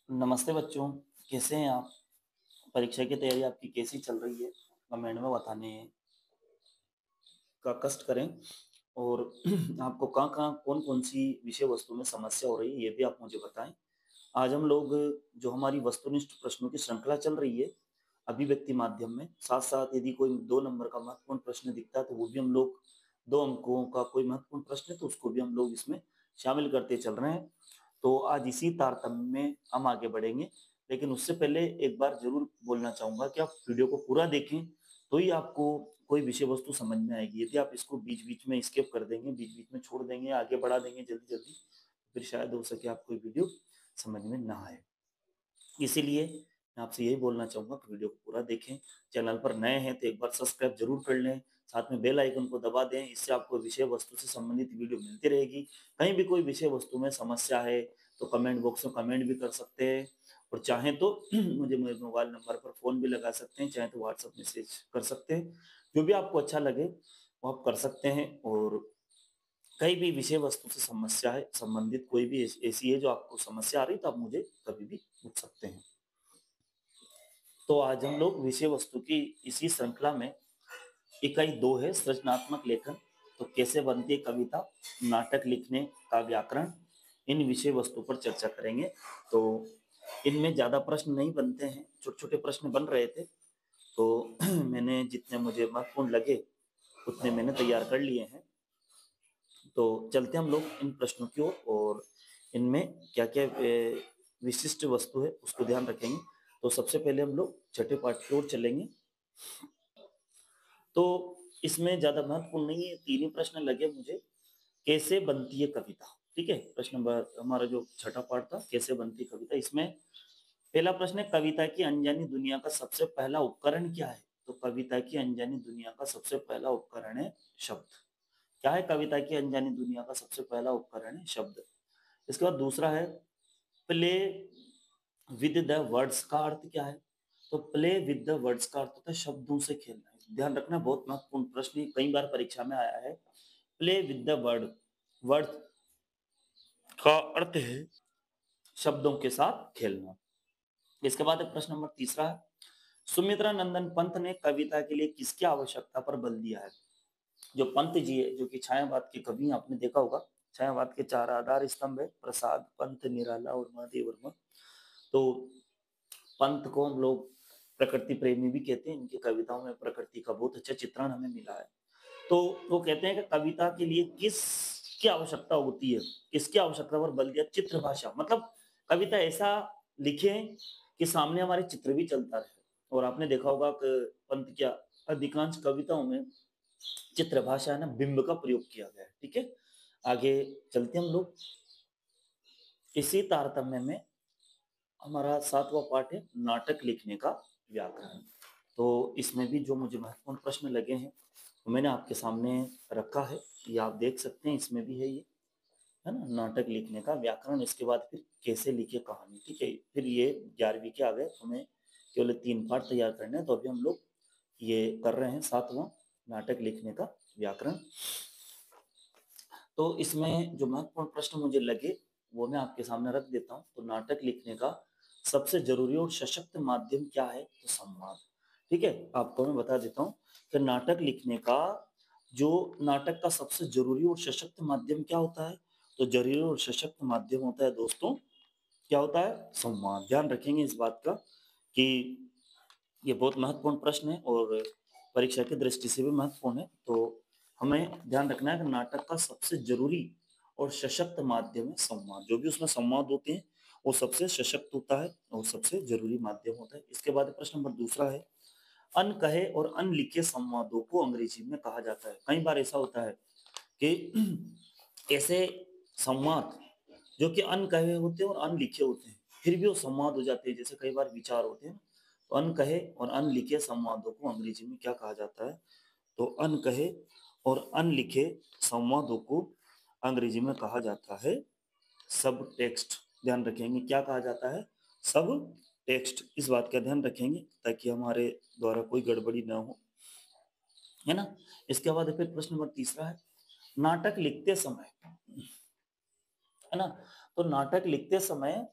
नमस्ते बच्चों, कैसे हैं आप? परीक्षा की तैयारी आपकी कैसी चल रही है? कमेंट में बताने का कष्ट करें और आपको कहाँ-कहाँ, कौन-कौन सी विषय वस्तु में समस्या हो रही है, ये भी आप मुझे बताएँ। आज हम लोग जो हमारी वस्तुनिष्ठ प्रश्नों की श्रृंखला चल रही है, अभिव्यक्ति माध्यम में, साथ-साथ यदि कोई 2 नंबर का महत्वपूर्ण प्रश्न दिखता है, तो वो भी हम लोग 2 अंकों का कोई महत्वपूर्ण प्रश्न है, तो उसको भी हम लोग इसमें शामिल करते चल रहे हैं। तो आज इसी तारतम्य में हम आगे बढ़ेंगे। लेकिन उससे पहले एक बार ज़रूर बोलना चाहूँगा कि आप वीडियो को पूरा देखें, तो ही आपको कोई विषय वस्तु समझ में आएगी। यदि आप इसको बीच-बीच में स्किप कर देंगे, बीच-बीच में छोड़ देंगे, आगे बढ़ा देंगे जल्दी-जल्दी, फिर शायद हो सके आपको ये वीडियो समझ में ना आए। इसीलिए मैं आपसे यही बोलना चाहूँगा कि वीडियो को पूरा देखें। चैनल पर नए हैं तो एक बार सब्सक्राइब ज़रूर कर लें, साथ में बेल आइकन को दबा दें, इससे आपको विषय वस्तु से संबंधित वीडियो मिलती रहेगी। कहीं भी कोई विषय वस्तु में समस्या है, तो कमेंट बॉक्स में कमेंट भी कर सकते हैं और चाहें तो मुझे मेरे मोबाइल नंबर पर फ़ोन भी लगा सकते हैं, चाहें तो व्हाट्सएप मैसेज कर सकते हैं। जो भी आपको अच्छा लगे, वो आप कर सकते हैं और कहीं भी विषय वस्तु से समस्या है, संबंधित कोई भी ऐसी है जो आपको समस्या आ रही है, तो आप मुझे कभी भी पूछ सकते हैं। तो आज हम लोग विषय वस्तु की इसी श्रृंखला में इकाई 2 है सृजनात्मक लेखन। तो कैसे बनती है कविता, नाटक लिखने का व्याकरण, इन विषय वस्तु पर चर्चा करेंगे। तो इनमें ज़्यादा प्रश्न नहीं बनते हैं, छोटे-छोटे प्रश्न बन रहे थे। तो मैंने जितने मुझे महत्वपूर्ण लगे, उतने मैंने तैयार कर लिए हैं। तो चलते हैं हम लोग इन प्रश्नों की ओर और इनमें क्या-क्या विशिष्ट वस्तु है, उसको ध्यान रखेंगे। तो सबसे पहले हम लोग छठे पाठ की ओर चलेंगे। तो इसमें ज़्यादा महत्वपूर्ण नहीं है, 3 ही प्रश्न लगे मुझे। कैसे बनती है कविता? ठीक है? प्रश्न नंबर हमारा जो छठा पाठ था, कैसे बनती है कविता? इसमें पहला प्रश्न है, कविता की अनजानी दुनिया का सबसे पहला उपकरण क्या है? तो कविता की अनजानी दुनिया का सबसे पहला उपकरण है शब्द। क्या है कविता की अनजानी दुनिया का सबसे पहला उपकरण है? शब्द। इसके बाद दूसरा है, प्ले विद द वर्ड्स का अर्थ क्या है? तो प्ले विद द वर्ड्स का अर्थ होता है शब्दों से खेलना। ध्यान रखना, बहुत महत्वपूर्ण प्रश्न, ये कई बार परीक्षा में आया है। Play with the word, word का अर्थ है शब्दों के साथ खेलना। इसके बाद प्रश्न नंबर तीसरा है, सुमित्रा नंदन पंत ने कविता के लिए किसकी आवश्यकता पर बल दिया है? जो पंत जी है, जो कि छायावाद के कवि हैं, आपने देखा होगा। छायावाद के 4 आधार स्तंभ है, प्रसाद, पंत, निराला और महादेव वर्मा। तो पंत को हम लोग प्रकृति प्रेमी भी कहते हैं। इनकी कविताओं में प्रकृति का बहुत अच्छा चित्रण हमें मिला है। तो वो कहते हैं कि कविता के लिए किसकी आवश्यकता होती है? किसकी आवश्यकता पर बल दिया? चित्र भाषा, मतलब कविता ऐसा लिखें कि सामने हमारे चित्र भी चलता रहे। और आपने देखा होगा कि पंत क्या अधिकांश कविताओं में चित्र भाषा है ना, बिंब का प्रयोग किया गया है। ठीक है? आगे चलते हम लोग। इसी तारतम्य में हमारा 7वां पाठ है, नाटक लिखने का व्याकरण। तो इसमें भी जो मुझे महत्वपूर्ण प्रश्न लगे हैं, वो मैंने आपके सामने रखा है। ये आप देख सकते हैं, इसमें भी है ये, है ना? नाटक लिखने का व्याकरण, इसके बाद फिर कैसे लिखे कहानी, ठीक है? फिर ये 11वीं के आ गए, हमें केवल 3 पाठ तैयार करने हैं, तो अभी हम लोग ये कर रहे हैं 7वां, नाटक लिखने का व्याकरण। तो इसमें जो महत्वपूर्ण प्रश्न मुझे लगे, वो मैं आपके सामने रख देता हूँ। तो नाटक लिखने का सबसे ज़रूरी और सशक्त माध्यम क्या है? तो संवाद। ठीक है? आपको मैं बता देता हूँ कि नाटक लिखने का जो नाटक का सबसे ज़रूरी और सशक्त माध्यम क्या होता है? तो ज़रूरी और सशक्त माध्यम होता है दोस्तों, क्या होता है? संवाद। ध्यान रखेंगे इस बात का कि ये बहुत महत्वपूर्ण प्रश्न है और परीक्षा की दृष्टि से भी महत्वपूर्ण है। तो हमें ध्यान रखना है कि नाटक का सबसे ज़रूरी और सशक्त माध्यम है संवाद। जो भी उसमें संवाद होते हैं, वो सबसे सशक्त होता है और सबसे ज़रूरी माध्यम होता है। इसके बाद प्रश्न नंबर दूसरा है, अनकहे और अनलिखे संवादों को अंग्रेजी में कहा जाता है। कई बार ऐसा होता है कि ऐसे संवाद जो कि अनकहे होते हैं और अनलिखे होते हैं, फिर भी वो संवाद हो जाते हैं। जैसे कई बार विचार होते हैं, तो अनकहे और अनलिखे संवादों को अंग्रेजी में क्या कहा जाता है? तो अनकहे और अनलिखे संवादों को अंग्रेजी में कहा जाता है सब टेक्स्ट। ध्यान रखेंगे, क्या कहा जाता है? सब टेक्स्ट। इस बात का ध्यान रखेंगे ताकि हमारे द्वारा कोई गड़बड़ी ना हो, है ना? इसके बाद फिर प्रश्न नंबर तीसरा है, नाटक लिखते समय, है ना? तो नाटक लिखते समय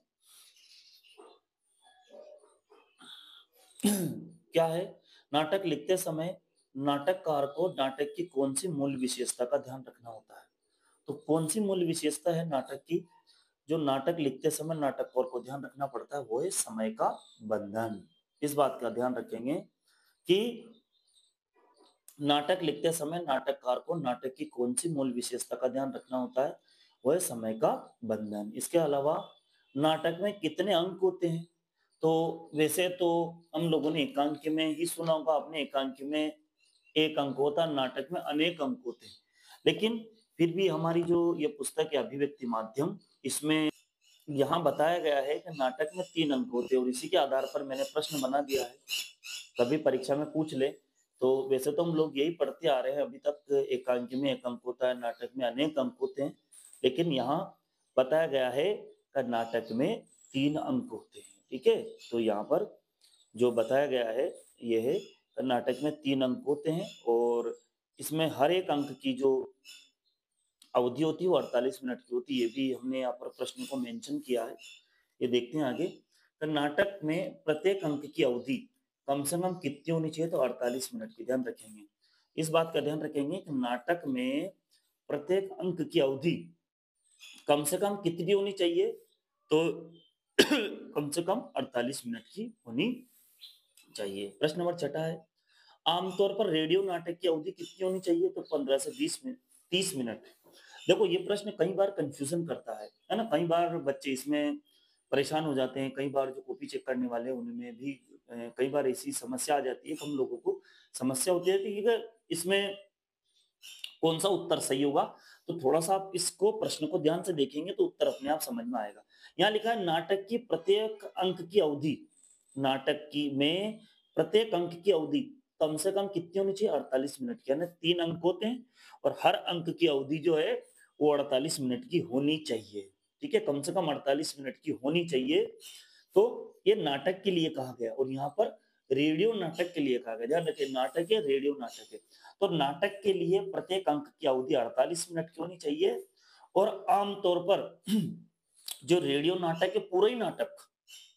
क्या है, नाटक लिखते समय नाटककार को नाटक की कौन सी मूल विशेषता का ध्यान रखना होता है। तो कौन सी मूल विशेषता है नाटक की, जो नाटक लिखते समय नाटककार को ध्यान रखना पड़ता है, वो है समय का बंधन। इस बात का ध्यान रखेंगे कि नाटक लिखते समय नाटककार को नाटक की कौन सी मूल विशेषता का ध्यान रखना होता है, वो है समय का बंधन। इसके अलावा नाटक में कितने अंक होते हैं, तो वैसे तो हम लोगों ने एकांकी में ही सुना होगा, आपने एकांकी में एक अंक होता है, नाटक में अनेक अंक होते हैं। लेकिन फिर भी हमारी जो ये पुस्तक है अभिव्यक्ति माध्यम, इसमें यहाँ बताया गया है कि नाटक में 3 अंक होते हैं और इसी के आधार पर मैंने प्रश्न बना दिया है। कभी परीक्षा में पूछ ले तो वैसे तो हम लोग यही पढ़ते आ रहे हैं अभी तक, एकांकी में 1 अंक होता है, नाटक में अनेक अंक होते हैं। लेकिन यहाँ बताया गया है कि नाटक में 3 अंक होते हैं, ठीक है? तो यहाँ पर जो बताया गया है ये है कि नाटक में 3 अंक होते हैं और इसमें हर एक अंक की जो अवधि होती है वो 48 मिनट की होती है। ये भी हमने यहाँ पर प्रश्न को मेंशन किया है। ये देखते हैं आगे। तो नाटक में प्रत्येक अंक की अवधि कम से कम कितनी होनी चाहिए, तो 48 मिनट की। ध्यान रखेंगे, इस बात का ध्यान रखेंगे कि नाटक में प्रत्येक अंक की अवधि कम से कम कितनी होनी चाहिए, तो कम से कम 48 मिनट की होनी चाहिए। प्रश्न नंबर 6 है, आमतौर पर रेडियो नाटक की अवधि कितनी होनी चाहिए, तो 15 से 20 मिनट 30 मिनट। देखो ये प्रश्न कई बार कंफ्यूजन करता है ना, कई बार बच्चे इसमें परेशान हो जाते हैं, कई बार जो कॉपी चेक करने वाले हैं उनमें भी कई बार ऐसी समस्या आ जाती है कि हम लोगों को समस्या होती है कि इसमें कौन सा उत्तर सही होगा। तो थोड़ा सा आप इसको प्रश्न को ध्यान से देखेंगे तो उत्तर अपने आप समझ में आएगा। यहाँ लिखा है नाटक की प्रत्येक अंक की अवधि, नाटक की में प्रत्येक अंक की अवधि कम से कम कितनी होनी चाहिए, 48 मिनट की। यानी 3 अंक होते हैं और हर अंक की अवधि जो है वो 48 मिनट की होनी चाहिए, ठीक है? कम से कम 48 मिनट की होनी चाहिए। तो ये नाटक के लिए कहा गया और यहाँ पर रेडियो नाटक के लिए कहा गया। ध्यान रखिए, नाटक है, रेडियो नाटक है। तो नाटक के लिए प्रत्येक अंक की अवधि 48 मिनट की होनी चाहिए और आमतौर पर जो रेडियो नाटक है, पूरा ही नाटक,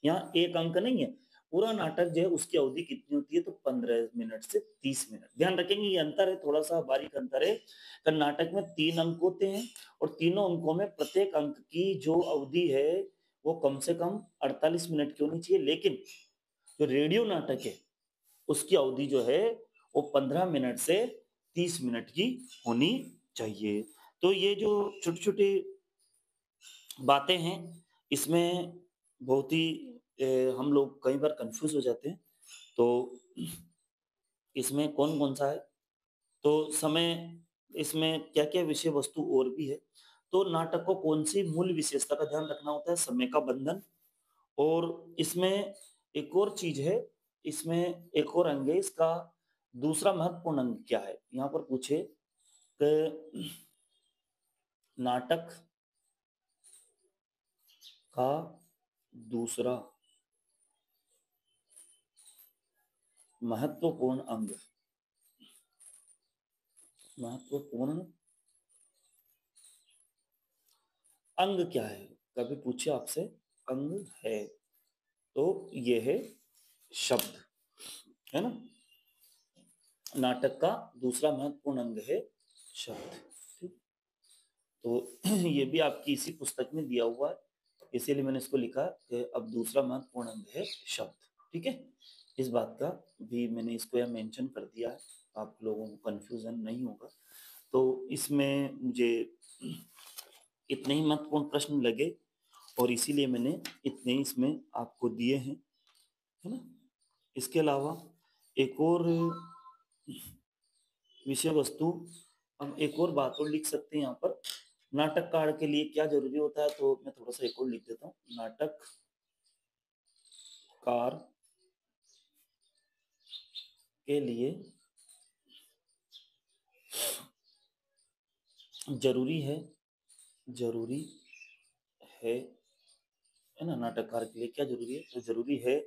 यहाँ एक अंक नहीं है, पूरा नाटक जो है उसकी अवधि कितनी होती है, तो 15 मिनट से 30 मिनट। ध्यान रखेंगे ये अंतर है, थोड़ा सा बारीक अंतर है। नाटक में 3 अंक होते हैं और तीनों अंकों में प्रत्येक अंक की जो अवधि है वो कम से कम 48 मिनट की होनी चाहिए। लेकिन जो रेडियो नाटक है उसकी अवधि जो है वो 15 मिनट से 30 मिनट की होनी चाहिए। तो ये जो छोटी छोटी बातें हैं इसमें बहुत ही हम लोग कई बार कंफ्यूज हो जाते हैं। तो इसमें कौन कौन सा है, तो समय, इसमें क्या क्या विषय वस्तु और भी है। तो नाटक को कौन सी मूल विशेषता का ध्यान रखना होता है, समय का बंधन। और इसमें एक और चीज है, इसमें एक और अंग है, इसका दूसरा महत्वपूर्ण अंग क्या है। यहाँ पर पूछे कि नाटक का दूसरा महत्वपूर्ण अंग, महत्वपूर्ण अंग क्या है, कभी पूछे आपसे अंग है, तो ये है शब्द, है ना? नाटक का दूसरा महत्वपूर्ण अंग है शब्द, ठीक। तो ये भी आपकी इसी पुस्तक में दिया हुआ है, इसीलिए मैंने इसको लिखा कि अब दूसरा महत्वपूर्ण अंग है शब्द, ठीक है? इस बात का भी मैंने इसको यहाँ मेंशन कर दिया है, आप लोगों को कंफ्यूजन नहीं होगा। तो इसमें मुझे इतने ही महत्वपूर्ण प्रश्न लगे और इसीलिए मैंने इतने ही इसमें आपको दिए हैं, है ना? इसके अलावा एक और विषय वस्तु, हम एक और बात और लिख सकते हैं यहाँ पर, नाटककार के लिए क्या जरूरी होता है, तो मैं थोड़ा सा एक और लिख देता हूँ। नाटककार के लिए जरूरी है, जरूरी है ना? नाटककार के लिए क्या जरूरी है, तो जरूरी है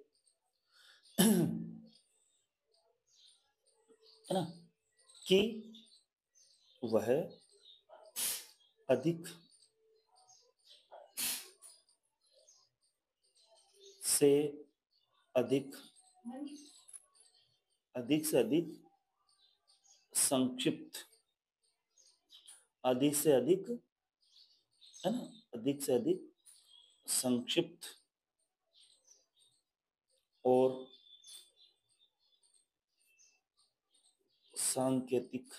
ना, कि वह अधिक से अधिक अधिक से अधिक संक्षिप्त, अधिक से अधिक, है ना, अधिक से अधिक संक्षिप्त और सांकेतिक,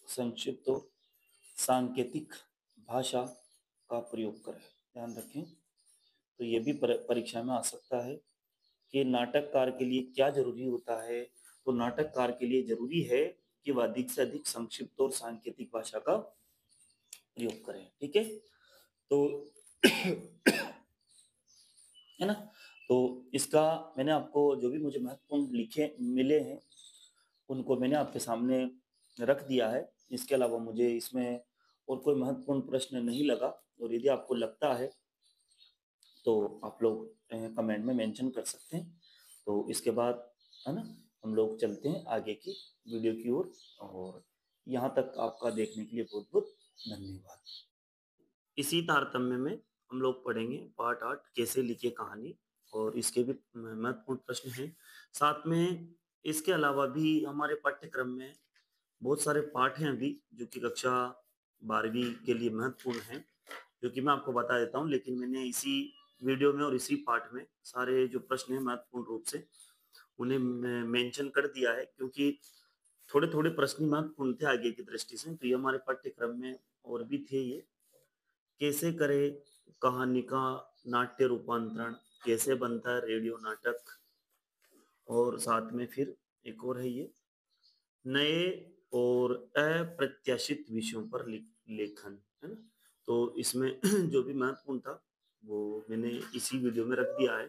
संक्षिप्त और सांकेतिक भाषा का प्रयोग करें। ध्यान रखें, तो ये भी परीक्षा में आ सकता है कि नाटककार के लिए क्या जरूरी होता है। तो नाटककार के लिए जरूरी है कि वह अधिक से अधिक संक्षिप्त और सांकेतिक भाषा का प्रयोग करें। ठीक है, तो है ना, तो इसका मैंने आपको जो भी मुझे महत्वपूर्ण लिखे मिले हैं उनको मैंने आपके सामने रख दिया है। इसके अलावा मुझे इसमें और कोई महत्वपूर्ण प्रश्न नहीं लगा, और यदि आपको लगता है तो आप लोग कमेंट में मेंशन कर सकते हैं। तो इसके बाद, है ना, हम लोग चलते हैं आगे की वीडियो की ओर, और यहाँ तक आपका देखने के लिए बहुत बहुत धन्यवाद। इसी तारतम्य में हम लोग पढ़ेंगे पार्ट 8 कैसे लिखे कहानी, और इसके भी महत्वपूर्ण प्रश्न हैं। साथ में इसके अलावा भी हमारे पाठ्यक्रम में बहुत सारे पाठ हैं अभी जो कि कक्षा 12वीं के लिए महत्वपूर्ण हैं, जो कि मैं आपको बता देता हूँ। लेकिन मैंने इसी वीडियो में और इसी पाठ में सारे जो प्रश्न हैं महत्वपूर्ण रूप से उन्हें मेंशन कर दिया है, क्योंकि थोड़े थोड़े प्रश्न महत्वपूर्ण थे आगे की दृष्टि से। तो ये हमारे पाठ्यक्रम में और भी थे। ये कैसे करे कहानी का नाट्य रूपांतरण, कैसे बनता है रेडियो नाटक, और साथ में फिर एक और है ये नए और अप्रत्याशित विषयों पर लेखन, है ना। तो इसमें जो भी महत्वपूर्ण था वो मैंने इसी वीडियो में रख दिया है।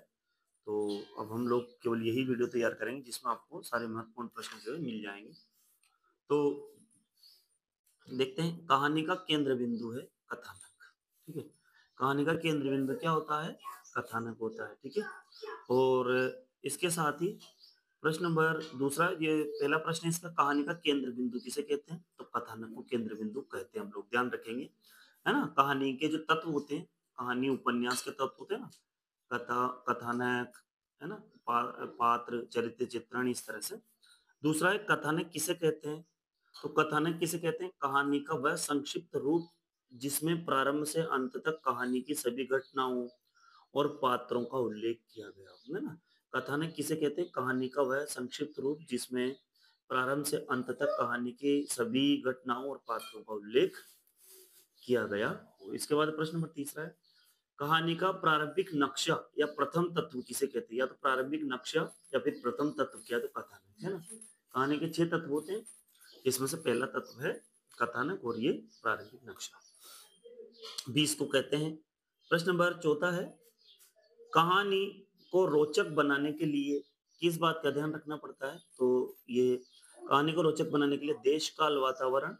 तो अब हम लोग केवल यही वीडियो तैयार करेंगे जिसमें आपको सारे महत्वपूर्ण प्रश्न जो है मिल जाएंगे। तो देखते हैं, कहानी का केंद्र बिंदु है कथानक। ठीक है, कहानी का केंद्र बिंदु क्या होता है? कथानक होता है। ठीक है, और इसके साथ ही प्रश्न नंबर दूसरा, ये पहला प्रश्न है इसका, कहानी का केंद्र बिंदु किसे कहते हैं? तो कथानक को केंद्र बिंदु कहते हैं। हम लोग ध्यान रखेंगे, है ना। कहानी के जो तत्व होते हैं, कहानी उपन्यास के तत्व होते हैं ना, कथा, कथानक, है ना, पात्र, चरित्र, चित्रण, इस तरह से। दूसरा है कथानक किसे कहते हैं? तो कथानक किसे कहते हैं? कहानी का वह संक्षिप्त रूप जिसमें प्रारंभ से अंत तक कहानी की सभी घटनाओं और पात्रों का उल्लेख किया गया, है ना। कथानक किसे कहते हैं? कहानी का वह संक्षिप्त रूप जिसमें प्रारंभ से अंत तक कहानी की सभी घटनाओं और पात्रों का उल्लेख किया गया। इसके बाद प्रश्न नंबर तीसरा है, कहानी का प्रारंभिक नक्शा या प्रथम तत्व किसे कहते हैं? या तो प्रारंभिक नक्शा या फिर प्रथम तत्व क्या? तो कथानक, है ना। कहानी के 6 तत्व होते हैं, इसमें से पहला तत्व है कथानक, और ये प्रारंभिक नक्शा भी इसको कहते हैं। प्रश्न नंबर चौथा है, कहानी को रोचक बनाने के लिए किस बात का ध्यान रखना पड़ता है? तो ये कहानी को रोचक बनाने के लिए देश काल वातावरण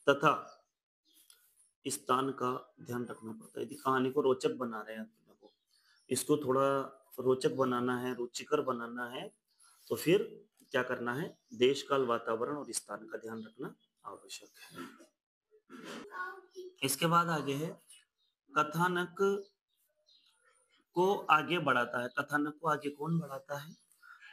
तथा स्थान का ध्यान रखना पड़ता है। यदि कहानी को रोचक बना रहे हैं, तो इसको थोड़ा रोचक बनाना है, रुचिकर बनाना है, तो फिर क्या करना है? देश काल वातावरण और स्थान का ध्यान रखना आवश्यक है। इसके बाद आगे है, कथानक को आगे बढ़ाता है। कथानक को आगे कौन बढ़ाता है?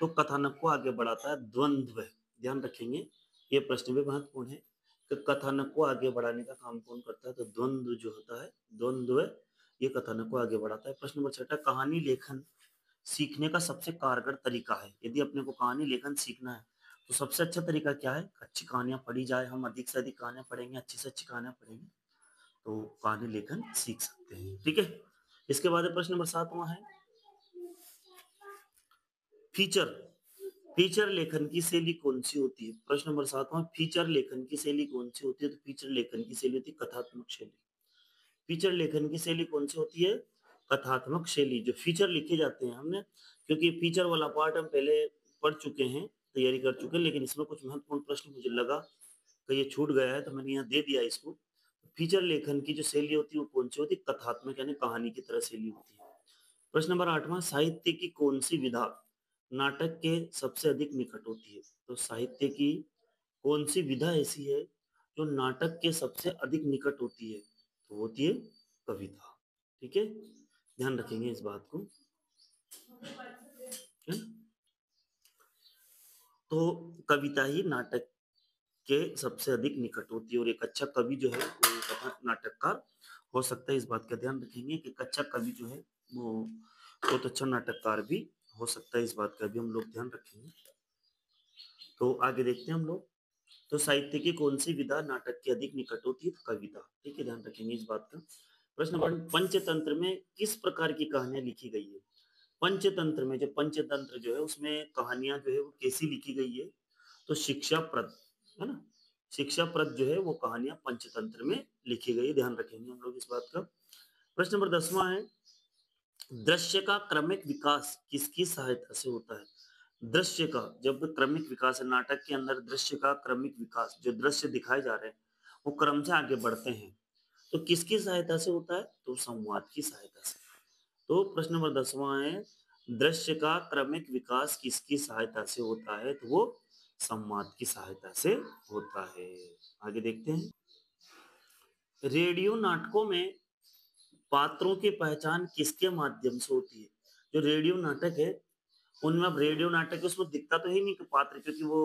तो कथानक को आगे बढ़ाता है द्वंद्व। ध्यान रखेंगे, ये प्रश्न भी महत्वपूर्ण है कि कथानक को आगे बढ़ाने का काम कौन करता है? तो द्वंद्व जो होता है, द्वंद्व, ये कथानक को आगे बढ़ाता है। प्रश्न नंबर 6, कहानी लेखन सीखने का सबसे कारगर तरीका है। यदि अपने को कहानी लेखन सीखना है तो सबसे अच्छा तरीका क्या है? अच्छी कहानियां पढ़ी जाए। हम अधिक से अधिक कहानियां पढ़ेंगे, अच्छी से अच्छी कहानियां पढ़ेंगे तो कहानी लेखन सीख सकते हैं। ठीक है, इसके बाद प्रश्न नंबर 7वां है, फीचर, फीचर लेखन की शैली कौन सी होती है? प्रश्न नंबर 7वां, फीचर लेखन की शैली कौन सी होती है? तो फीचर लेखन की शैली होती है कथात्मक शैली। फीचर लेखन की शैली कौन सी होती है? कथात्मक शैली। जो फीचर लिखे जाते हैं, हमने क्योंकि फीचर वाला पार्ट हम पहले पढ़ चुके हैं, तैयारी कर चुके हैं, लेकिन इसमें कुछ महत्वपूर्ण प्रश्न मुझे लगा कि ये छूट गया है तो मैंने यहाँ दे दिया इसको। फीचर लेखन की जो शैली होती है वो कौन सी होती है? कथात्मक, यानी कहानी की तरह शैली होती है। प्रश्न नंबर 8वां, साहित्य की कौन सी विधा नाटक के सबसे अधिक निकट होती है? तो साहित्य की कौन सी विधा ऐसी है जो नाटक के सबसे अधिक निकट होती है? तो होती है कविता। ठीक है, ध्यान रखेंगे इस बात को, है ना? तो कविता ही नाटक के सबसे अधिक निकट होती है और एक अच्छा कवि जो है वो एक अच्छा नाटककार हो सकता है। इस बात का ध्यान रखेंगे कि एक अच्छा कवि जो है वो बहुत अच्छा नाटककार भी हो सकता है। इस बात का भी हम लोग ध्यान रखेंगे। तो आगे देखते हैं हम लोग। तो साहित्य की कौन सी विधा नाटक के अधिक निकट होती है? तो कविता। ठीक है, ध्यान रखेंगे इस बात का। प्रश्न नंबर, पंचतंत्र में किस प्रकार की कहानियां लिखी गई है? पंचतंत्र में, जो पंचतंत्र जो है उसमें कहानियां जो है वो कैसी लिखी गई है? तो शिक्षाप्रद, है ना, शिक्षाप्रद जो है वो कहानियां पंचतंत्र में लिखी गई है। ध्यान रखेंगे हम लोग इस बात का। प्रश्न नंबर 10वां है, दृश्य का क्रमिक विकास किसकी सहायता से होता है? दृश्य का जब क्रमिक विकास है, नाटक के अंदर दृश्य का क्रमिक विकास, जो दृश्य दिखाए जा रहे हैं वो क्रम से आगे बढ़ते हैं, तो किसकी सहायता से होता है? तो संवाद की सहायता से। तो प्रश्न नंबर 10वां है, दृश्य का क्रमिक विकास किसकी सहायता से होता है? तो वो संवाद की सहायता से होता है। आगे देखते हैं। रेडियो नाटकों में पात्रों की पहचान किसके माध्यम से होती है? जो रेडियो नाटक है उनमें, अब रेडियो नाटक है उसमें दिखता तो है ही नहीं कि पात्र, क्योंकि वो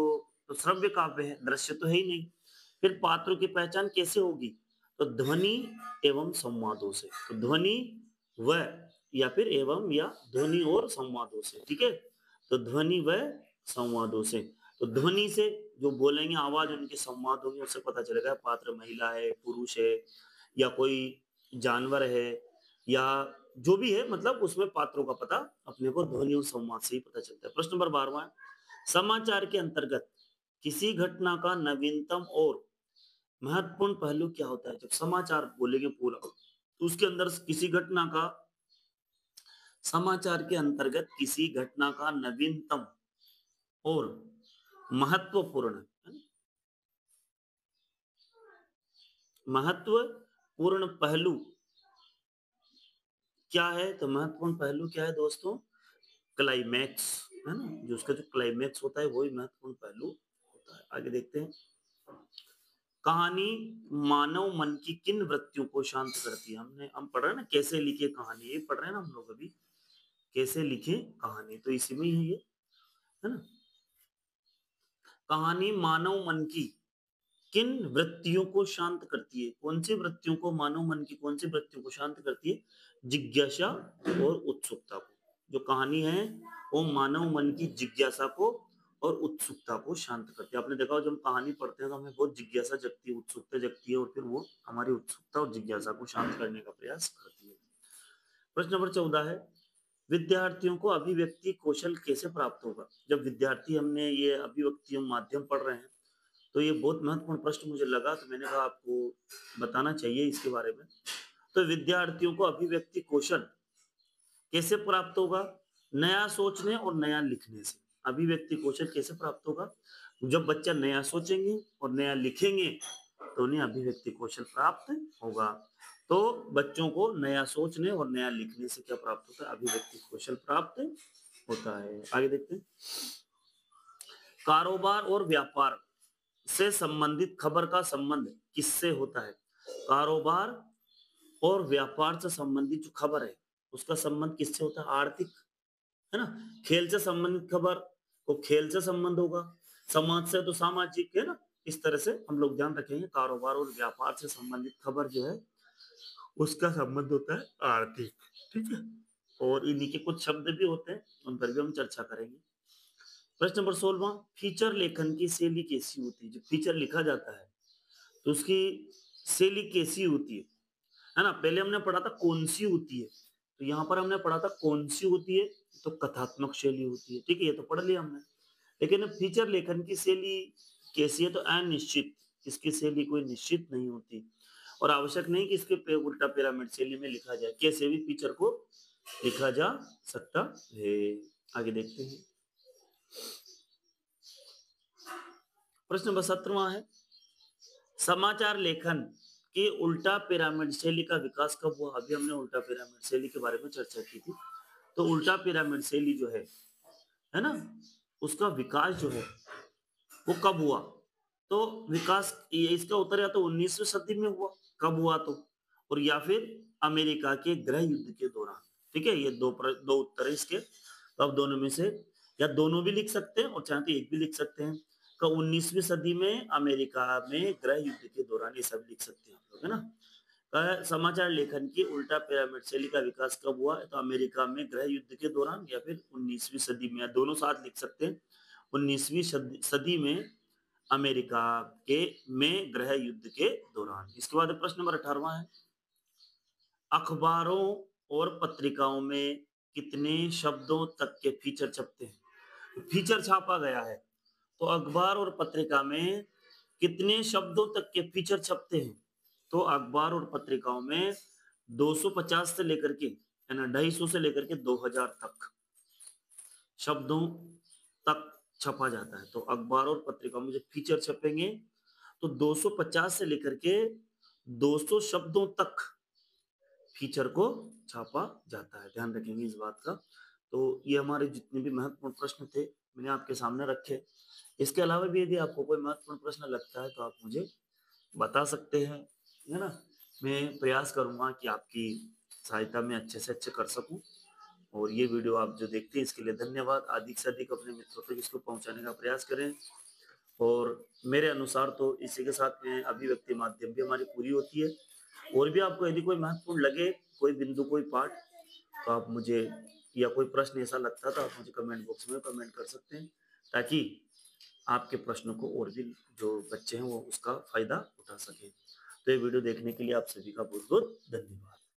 तो श्रव्य काव्य है, दृश्य तो है ही नहीं। फिर पात्रों की पहचान कैसे होगी? तो ध्वनि एवं संवादों से। तो ध्वनि व या फिर एवं या ध्वनि और संवादों से। ठीक है, तो ध्वनि व संवादों से। तो ध्वनि से जो बोलेंगे आवाज उनके संवाद होगी, उससे पता चलेगा पात्र महिला है, पुरुष है, या कोई जानवर है, या जो भी है, मतलब उसमें पात्रों का पता अपने को ध्वनि और संवाद से ही पता चलता है। प्रश्न नंबर 12वां, समाचार के अंतर्गत किसी घटना का नवीनतम और महत्वपूर्ण पहलू क्या होता है? जब समाचार बोलेंगे पूरा, तो उसके अंदर किसी घटना का, समाचार के अंतर्गत किसी घटना का नवीनतम और महत्वपूर्ण, है ना? महत्वपूर्ण पहलू क्या है? तो महत्वपूर्ण पहलू क्या है दोस्तों? क्लाइमैक्स, है ना, जो उसका जो क्लाइमैक्स होता है वही महत्वपूर्ण पहलू होता है। आगे देखते हैं। कहानी मानव मन की किन वृत्तियों को शांत करती है? हम पढ़ रहे हैं ना कैसे लिखे कहानी, ये पढ़ रहे हैं ना हम लोग अभी, कैसे लिखे कहानी, तो इसी में ही है ये, है ना। कहानी मानव मन की किन वृत्तियों को शांत करती है? कौन सी वृत्तियों को, मानव मन की कौन सी वृत्तियों को शांत करती है? जिज्ञासा और उत्सुकता को। जो कहानी है वो मानव मन की जिज्ञासा को और उत्सुकता को शांत करती है। आपने देखा हो जब हम कहानी पढ़ते हैं तो हमें बहुत जिज्ञासा जगती है, उत्सुकता जगती है, और फिर वो हमारी उत्सुकता और जिज्ञासा को शांत करने का प्रयास करती है। प्रश्न नंबर 14 है, विद्यार्थियों को अभिव्यक्ति कौशल कैसे प्राप्त होगा? जब विद्यार्थी, हमने ये अभिव्यक्ति माध्यम पढ़ रहे हैं, तो ये बहुत महत्वपूर्ण प्रश्न मुझे लगा, तो मैंने कहा आपको बताना चाहिए इसके बारे में। तो विद्यार्थियों को अभिव्यक्ति कौशल कैसे प्राप्त होगा? नया सोचने और नया लिखने से। अभिव्यक्ति कौशल कैसे प्राप्त होगा? जब बच्चा नया सोचेंगे और नया लिखेंगे तो उन्हें अभिव्यक्ति कौशल प्राप्त होगा। तो बच्चों को नया सोचने और नया लिखने से क्या प्राप्त होता है? अभिव्यक्ति कौशल प्राप्त होता है। आगे देखते हैं। कारोबार और व्यापार से संबंधित खबर का संबंध किससे होता है? कारोबार और व्यापार से संबंधित जो खबर है उसका संबंध किससे होता है? आर्थिक, है ना। खेल से संबंधित खबर तो खेल से संबंध होगा, समाज से तो सामाजिक, है ना। इस तरह से हम लोग ध्यान रखेंगे, कारोबार और व्यापार से संबंधित खबर जो है उसका संबंध होता है आर्थिक। ठीक है, और इन्हीं के कुछ शब्द भी होते हैं, उन पर भी हम चर्चा करेंगे। प्रश्न नंबर 16वां, फीचर लेखन की शैली कैसी होती है? जब फीचर लिखा जाता है तो उसकी शैली कैसी होती है ना। पहले हमने पढ़ा था कौन सी होती है, तो यहाँ पर हमने पढ़ा था कौन सी होती है, तो कथात्मक शैली होती है। ठीक है, ये तो पढ़ लिया हमने। लेकिन फीचर लेखन की शैली कैसी है? तो अनिश्चित, इसकी शैली कोई निश्चित नहीं होती, और आवश्यक नहीं कि इसके उल्टा पिरामिड शैली में लिखा जाए, कैसे भी फीचर को लिखा जा सकता है। आगे देखते हैं। प्रश्न नंबर 17वां है, समाचार लेखन के उल्टा पिरामिड शैली का विकास कब हुआ? अभी हमने उल्टा पिरामिड शैली के बारे में चर्चा की थी। तो उल्टा पिरामिड शैली जो है ना, उसका विकास जो है वो कब हुआ? तो विकास, ये इसका उत्तर या तो 19वीं सदी में हुआ, कब हुआ तो, और या फिर अमेरिका के गृह युद्ध के दौरान। ठीक है, ये दो उत्तर है इसके, तो अब दोनों में से या दोनों भी लिख सकते हैं और चाहे तो एक भी लिख सकते हैं। का 19वीं सदी में अमेरिका में गृह युद्ध के दौरान, ये सब लिख सकते हैं आप लोग, है ना? समाचार लेखन की उल्टा पिरामिड शैली का विकास कब हुआ? तो अमेरिका में गृह युद्ध के दौरान या फिर 19वीं सदी में, या दोनों साथ लिख सकते हैं। 19वीं सदी में अमेरिका के में गृह युद्ध के दौरान। इसके बाद प्रश्न नंबर 18वां है, अखबारों और पत्रिकाओं में कितने शब्दों तक के फीचर छपते हैं? फीचर छापा गया है, तो अखबार और पत्रिका में कितने शब्दों तक के फीचर छपते हैं? तो अखबार और पत्रिकाओं में 250 से लेकर के, है ना, 250 से लेकर के 2000 तक शब्दों तक छपा जाता है। तो अखबार और पत्रिकाओं में जो फीचर छपेंगे, तो 250 से लेकर के 200 शब्दों तक फीचर को छापा जाता है। ध्यान रखेंगे इस बात का। तो ये हमारे जितने भी महत्वपूर्ण प्रश्न थे, मैंने आपके सामने रखे। इसके अलावा भी यदि आपको कोई महत्वपूर्ण प्रश्न लगता है तो आप मुझे बता सकते हैं, है ना? मैं प्रयास करूँगा कि आपकी सहायता में अच्छे से अच्छे कर सकूँ। और ये वीडियो आप जो देखते हैं इसके लिए धन्यवाद। अधिक से अधिक अपने मित्रों तक इसको पहुँचाने का प्रयास करें। और मेरे अनुसार तो इसी के साथ में अभिव्यक्ति माध्यम भी हमारी पूरी होती है। और भी आपको यदि कोई महत्वपूर्ण लगे, कोई बिंदु, कोई पार्ट, तो आप मुझे, या कोई प्रश्न ऐसा लगता तो आप मुझे कमेंट बॉक्स में कमेंट कर सकते हैं, ताकि आपके प्रश्नों को और भी जो बच्चे हैं वो उसका फायदा उठा सकें। तो ये वीडियो देखने के लिए आप सभी का बहुत-बहुत धन्यवाद।